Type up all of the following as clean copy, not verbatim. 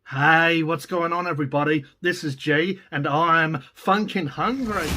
Hey, what's going on everybody? This is G and I'm funkin' hungry.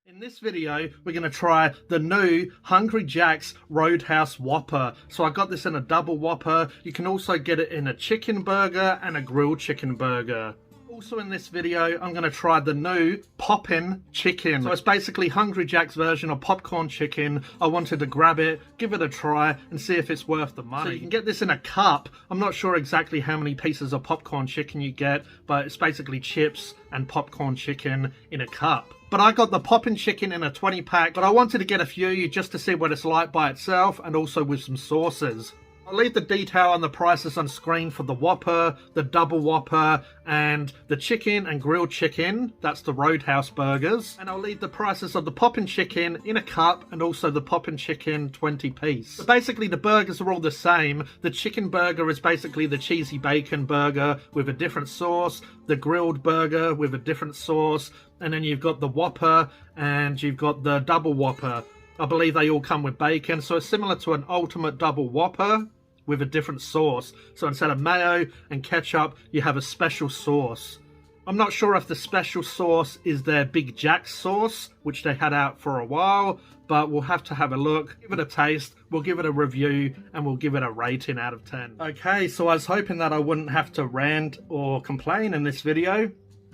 In this video, we're going to try the new Hungry Jack's Roadhouse Whopper. So I got this in a double Whopper. You can also get it in a chicken burger and a grilled chicken burger. Also in this video, I'm going to try the new Popn Chicken. So it's basically Hungry Jack's version of popcorn chicken. I wanted to grab it, give it a try, and see if it's worth the money. So you can get this in a cup. I'm not sure exactly how many pieces of popcorn chicken you get, but it's basically chips and popcorn chicken in a cup. But I got the Popn Chicken in a 20 pack, but I wanted to get a few just to see what it's like by itself and also with some sauces. I'll leave the detail on the prices on screen for the Whopper, the double Whopper, and the chicken and grilled chicken. That's the Roadhouse burgers. And I'll leave the prices of the Popn Chicken in a cup and also the Popn Chicken 20 piece. So basically the burgers are all the same. The chicken burger is basically the cheesy bacon burger with a different sauce. The grilled burger with a different sauce. And then you've got the Whopper and you've got the double Whopper. I believe they all come with bacon, so it's similar to an ultimate double Whopper with a different sauce. So instead of mayo and ketchup, you have a special sauce. I'm not sure if the special sauce is their Big Jack sauce, which they had out for a while, but we'll have to have a look, give it a taste, we'll give it a review, and we'll give it a rating out of 10. Okay, so I was hoping that I wouldn't have to rant or complain in this video,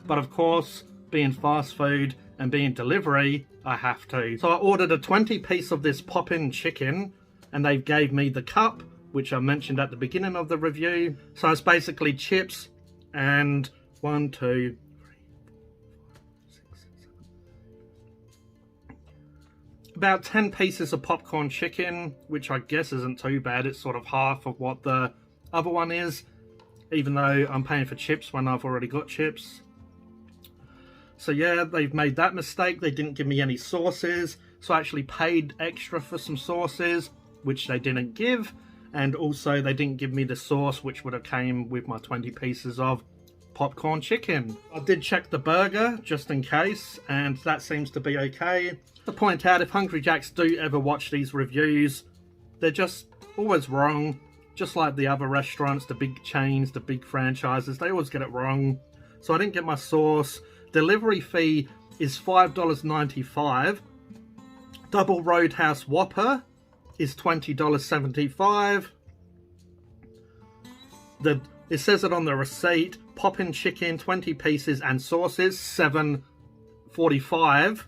but of course, being fast food and being delivery, I have to. So I ordered a 20 piece of this Popn Chicken, and they gave me the cup, which I mentioned at the beginning of the review. So it's basically chips and 1, 2, 3, 4, 5, 6, 7. About 10 pieces of popcorn chicken, which I guess isn't too bad. It's sort of half of what the other one is, even though I'm paying for chips when I've already got chips. So yeah, they've made that mistake. They didn't give me any sauces. So I actually paid extra for some sauces, which they didn't give. And also they didn't give me the sauce, which would have came with my 20 pieces of popcorn chicken. I did check the burger, just in case, and that seems to be okay. To point out, if Hungry Jacks do ever watch these reviews, they're just always wrong. Just like the other restaurants, the big chains, the big franchises, they always get it wrong. So I didn't get my sauce. Delivery fee is $5.95. Double Roadhouse Whopper is $20.75. It says it on the receipt. Popn Chicken 20 pieces and sauces $7.45.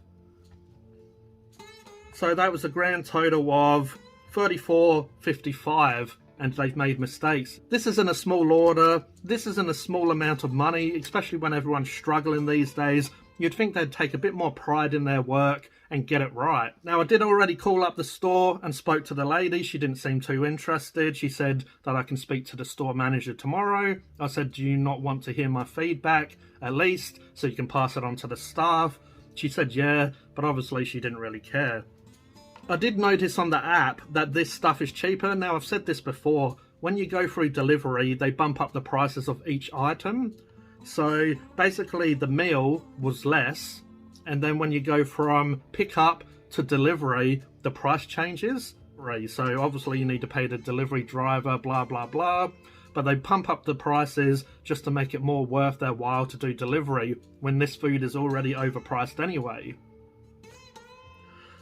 So that was a grand total of $34.55. And they've made mistakes. This isn't a small order. This isn't a small amount of money, especially when everyone's struggling these days. You'd think they'd take a bit more pride in their work and get it right. Now, I did already call up the store and spoke to the lady. She didn't seem too interested. She said that I can speak to the store manager tomorrow. I said, do you not want to hear my feedback at least so you can pass it on to the staff? She said, yeah, but obviously she didn't really care. I did notice on the app that this stuff is cheaper. Now, I've said this before. When you go through delivery, they bump up the prices of each item. So basically the meal was less. And then when you go from pickup to delivery, the price changes. So obviously you need to pay the delivery driver, blah, blah, blah. But they pump up the prices just to make it more worth their while to do delivery when this food is already overpriced anyway.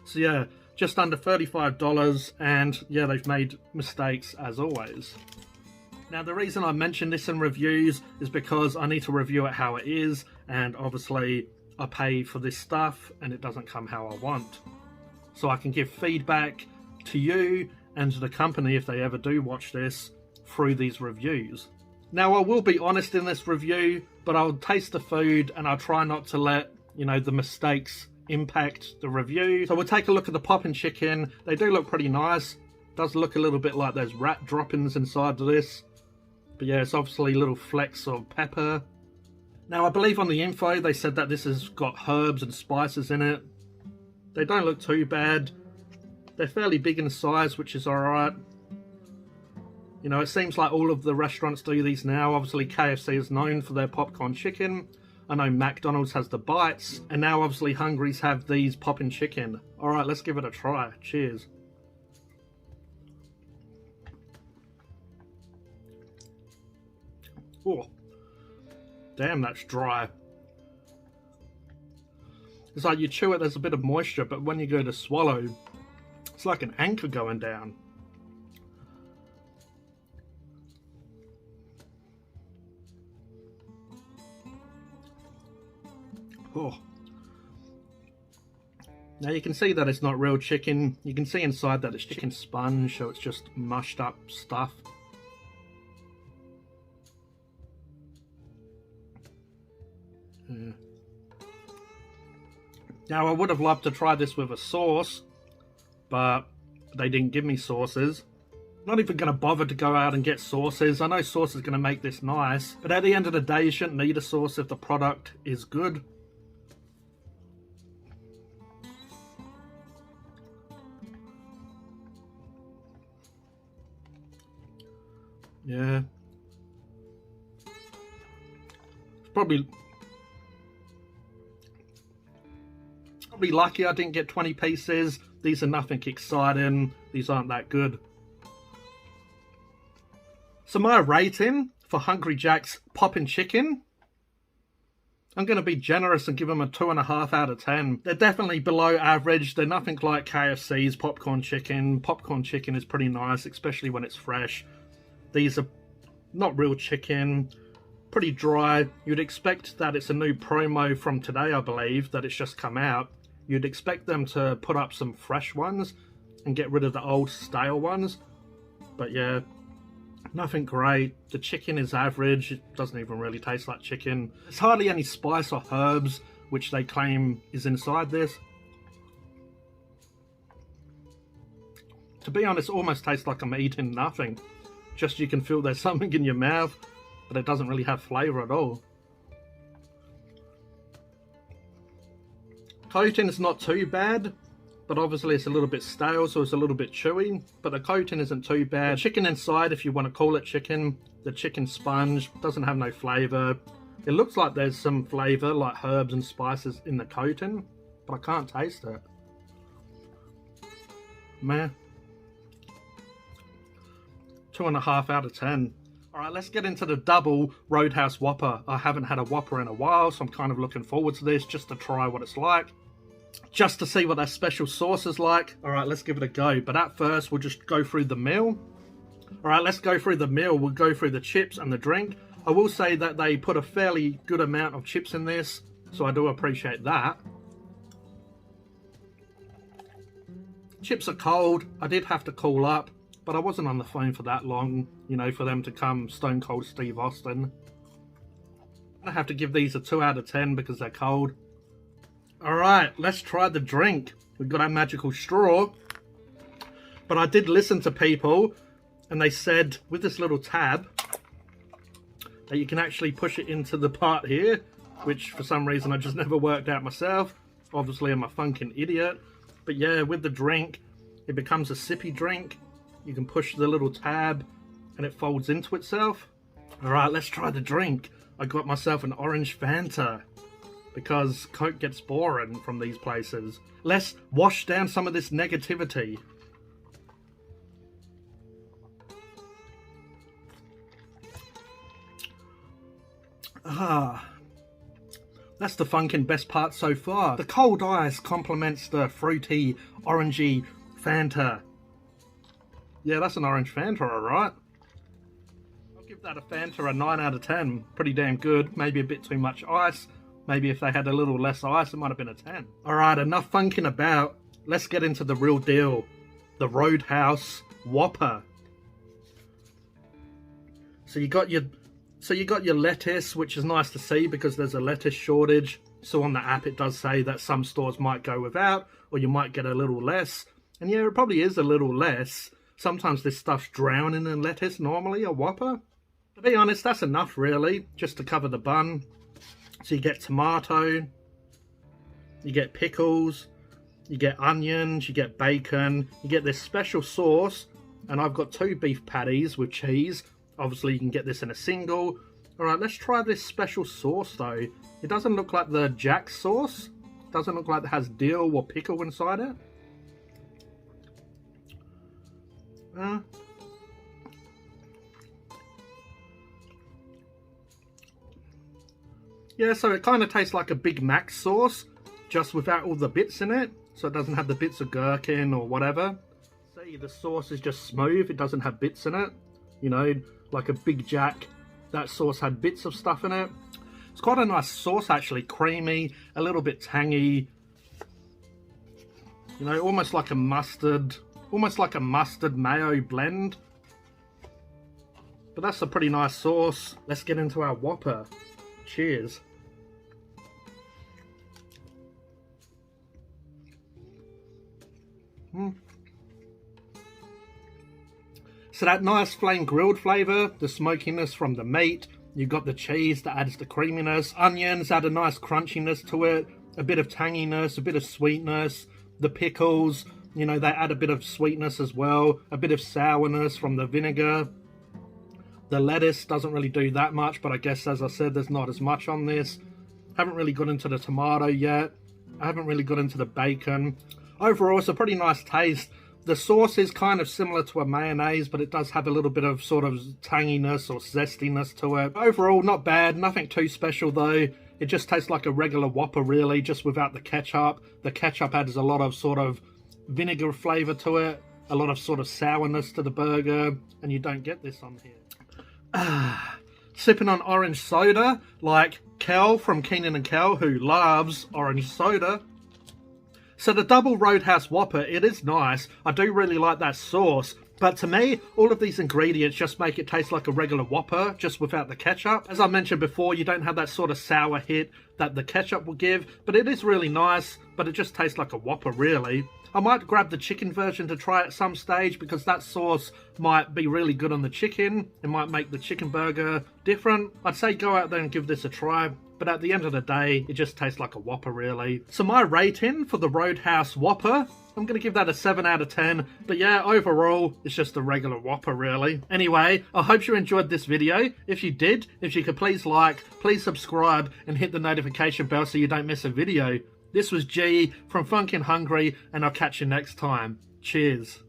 So yeah. Just under $35, and yeah, they've made mistakes as always. Now, the reason I mention this in reviews is because I need to review it how it is, and obviously I pay for this stuff and it doesn't come how I want. So I can give feedback to you and to the company if they ever do watch this through these reviews. Now, I will be honest in this review, but I'll taste the food and I'll try not to let, the mistakes impact the review. So we'll take a look at the Popn Chicken. They do look pretty nice. Does look a little bit like there's rat droppings inside of this. But yeah, it's obviously little flecks of pepper. Now, I believe on the info they said that this has got herbs and spices in it. They don't look too bad. They're fairly big in size, which is alright. It seems like all of the restaurants do these now. Obviously, KFC is known for their popcorn chicken. I know McDonald's has the bites, and now obviously Hungry's have these Popn Chicken. Alright, let's give it a try. Cheers. Oh, damn, that's dry. It's like you chew it, there's a bit of moisture, but when you go to swallow, it's like an anchor going down. Oh. Now you can see that it's not real chicken. You can see inside that it's chicken sponge, so it's just mushed up stuff. Yeah. Now I would have loved to try this with a sauce, but they didn't give me sauces. Not even going to bother to go out and get sauces. I know sauce is going to make this nice, but at the end of the day you shouldn't need a sauce if the product is good. Yeah. It's probably lucky I didn't get 20 pieces. These are nothing exciting. These aren't that good. So my rating for Hungry Jack's Popn Chicken, I'm going to be generous and give them a 2.5 out of 10. They're definitely below average. They're nothing like KFC's Popcorn Chicken. Popcorn Chicken is pretty nice, especially when it's fresh. These are not real chicken, pretty dry. You'd expect that it's a new promo from today, I believe, that it's just come out. You'd expect them to put up some fresh ones and get rid of the old stale ones. But yeah, nothing great. The chicken is average. It doesn't even really taste like chicken. There's hardly any spice or herbs, which they claim is inside this. To be honest, it almost tastes like I'm eating nothing. Just you can feel there's something in your mouth, but it doesn't really have flavour at all. Coating is not too bad, but obviously it's a little bit stale, so it's a little bit chewy, but the coating isn't too bad. The chicken inside, if you want to call it chicken, the chicken sponge doesn't have no flavour. It looks like there's some flavour, like herbs and spices in the coating, but I can't taste it. Meh. 2.5 out of 10. Alright, let's get into the double Roadhouse Whopper. I haven't had a Whopper in a while, so I'm kind of looking forward to this, just to try what it's like. Just to see what that special sauce is like. Alright, let's give it a go. But at first, we'll just go through the meal. Alright, let's go through the meal. We'll go through the chips and the drink. I will say that they put a fairly good amount of chips in this, so I do appreciate that. Chips are cold. I did have to cool up, but I wasn't on the phone for that long, you know, for them to come Stone Cold Steve Austin. I have to give these a 2 out of 10 because they're cold. Alright, let's try the drink. We've got our magical straw. But I did listen to people, and they said with this little tab that you can actually push it into the part here, which for some reason I just never worked out myself. Obviously I'm a Phunken idiot. But yeah, with the drink, it becomes a sippy drink. You can push the little tab and it folds into itself. Alright, let's try the drink. I got myself an orange Fanta because Coke gets boring from these places. Let's wash down some of this negativity. That's the Phunken best part so far. The cold ice complements the fruity, orangey Fanta. Yeah, that's an orange Fanta, alright. I'll give that a Fanta a 9 out of 10. Pretty damn good. Maybe a bit too much ice. Maybe if they had a little less ice, it might have been a 10. Alright, enough funking about. Let's get into the real deal. The Roadhouse Whopper. So you got your lettuce, which is nice to see because there's a lettuce shortage. So on the app it does say that some stores might go without, or you might get a little less. And yeah, it probably is a little less. Sometimes this stuff's drowning in lettuce normally, a Whopper. To be honest, that's enough really, just to cover the bun. So you get tomato, you get pickles, you get onions, you get bacon, you get this special sauce, and I've got 2 beef patties with cheese. Obviously you can get this in a single. Alright, let's try this special sauce though. It doesn't look like the Jack's sauce. It doesn't look like it has dill or pickle inside it. Yeah, so it kind of tastes like a Big Mac sauce, just without all the bits in it. So it doesn't have the bits of gherkin or whatever. See, the sauce is just smooth, it doesn't have bits in it. You know, like a Big Jack, that sauce had bits of stuff in it. It's quite a nice sauce actually, creamy, a little bit tangy. You know, almost like a mustard mayo blend. But that's a pretty nice sauce. Let's get into our Whopper. Cheers. So that nice flame grilled flavour, the smokiness from the meat, you've got the cheese that adds the creaminess, onions add a nice crunchiness to it, a bit of tanginess, a bit of sweetness, the pickles, you know, they add a bit of sweetness as well, a bit of sourness from the vinegar. The lettuce doesn't really do that much, but I guess, as I said, there's not as much on this. Haven't really got into the tomato yet. I haven't really got into the bacon. Overall, it's a pretty nice taste. The sauce is kind of similar to a mayonnaise, but it does have a little bit of sort of tanginess or zestiness to it. Overall, not bad. Nothing too special, though. It just tastes like a regular Whopper, really, just without the ketchup. The ketchup adds a lot of sort of vinegar flavour to it, a lot of sort of sourness to the burger, and you don't get this on here. Sipping on orange soda, like Kel from Keenan and Kel, who loves orange soda. So the double Roadhouse Whopper, it is nice. I do really like that sauce. But to me, all of these ingredients just make it taste like a regular Whopper, just without the ketchup. As I mentioned before, you don't have that sort of sour hit that the ketchup will give. But it is really nice, but it just tastes like a Whopper, really. I might grab the chicken version to try at some stage, because that sauce might be really good on the chicken. It might make the chicken burger different. I'd say go out there and give this a try. But at the end of the day, it just tastes like a Whopper, really. So my rating for the Roadhouse Whopper, I'm going to give that a 7 out of 10. But yeah, overall, it's just a regular Whopper, really. Anyway, I hope you enjoyed this video. If you did, if you could please like, please subscribe, and hit the notification bell so you don't miss a video. This was G from Phunken Hungry, and I'll catch you next time. Cheers.